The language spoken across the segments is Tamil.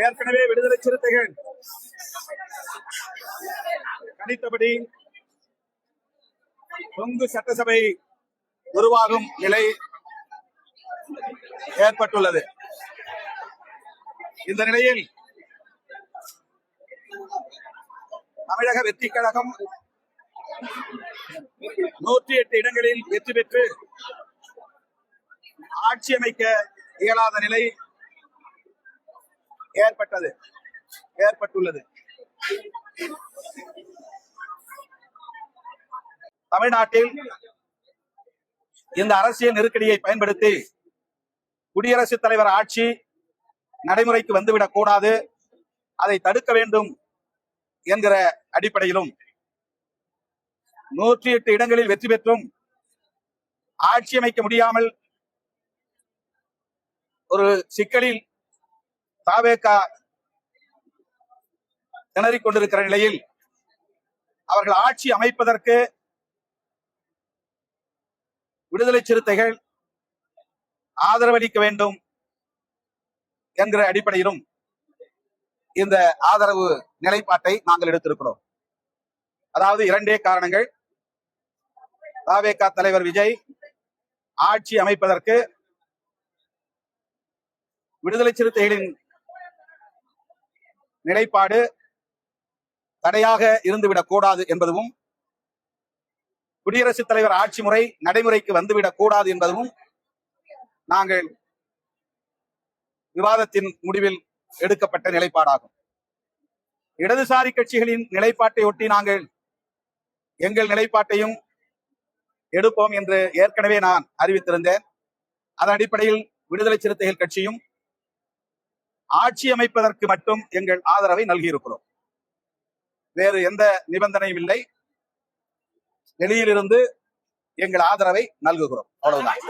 ஏற்கனவே விடுதலை சிறுத்தைகள் கணித்தபடி கொங்கு சட்டசபை உருவாகும் நிலை ஏற்பட்டுள்ளது. இந்த நிலையில் தமிழக வெற்றி கழகம் 108 இடங்களில் வெற்றி பெற்று ஆட்சி அமைக்க இயலாத நிலை ஏற்பட்டுள்ளது. தமிழ்நாட்டில் இந்த அரசியல் நெருக்கடியை பயன்படுத்தி குடியரசுத் தலைவர் ஆட்சி நடைமுறைக்கு வந்துவிடக் கூடாது, அதை தடுக்க வேண்டும் என்கிற அடிப்படையிலும் 108 இடங்களில் வெற்றி பெற்றும் ஆட்சி அமைக்க முடியாமல் ஒரு சிக்கலில் தவேக திணறிக் கொண்டிருக்கிற நிலையில் அவர்கள் ஆட்சி அமைப்பதற்கு விடுதலை சிறுத்தைகள் ஆதரவளிக்க வேண்டும் என்கிற அடிப்படையிலும் இந்த ஆதரவு நிலைப்பாட்டை நாங்கள் எடுத்திருக்கிறோம். அதாவது 2 காரணங்கள். தவேக தலைவர் விஜய் ஆட்சி அமைப்பதற்கு விடுதலை சிறுத்தைகளின் நிலைப்பாடு தடையாக இருந்துவிடக் கூடாது என்பதும், குடியரசுத் தலைவர் ஆட்சி முறை நடைமுறைக்கு வந்துவிடக் கூடாது என்பதும் நாங்கள் விவாதத்தின் முடிவில் எடுக்கப்பட்ட நிலைப்பாடாகும். இடதுசாரி கட்சிகளின் நிலைப்பாட்டை ஒட்டி நாங்கள் எங்கள் நிலைப்பாட்டையும் எடுப்போம் என்று ஏற்கனவே நான் அறிவித்திருந்தேன். அதன் அடிப்படையில் விடுதலை சிறுத்தைகள் கட்சியும் ஆட்சி அமைப்பதற்கு மட்டும் எங்கள் ஆதரவை நல்கியிருக்கிறோம். வேறு எந்த நிபந்தனையும் இல்லை. வெளியிலிருந்து எங்கள் ஆதரவை நல்குகிறோம், அவ்வளவுதான்.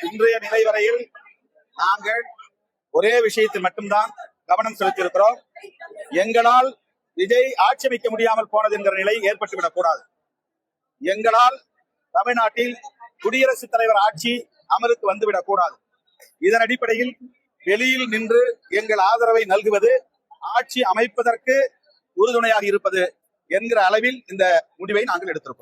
இன்றைய நிலை வரையில் நாங்கள் ஒரே விஷயத்தில் மட்டும்தான் கவனம் செலுத்தியிருக்கிறோம். எங்களால் விஜய் ஆட்சி அமைக்க முடியாமல் போனது என்கிற நிலை ஏற்பட்டுவிடக் கூடாது. எங்களால் தமிழ்நாட்டில் குடியரசுத் தலைவர் ஆட்சி அமலுக்கு வந்துவிடக் கூடாது. இதன் அடிப்படையில் வெளியில் நின்று எங்கள் ஆதரவை நல்குவது ஆட்சி அமைப்பதற்கு உறுதுணையாக இருப்பது என்கிற அளவில் இந்த முடிவை நாங்கள் எடுத்திருக்கிறோம்.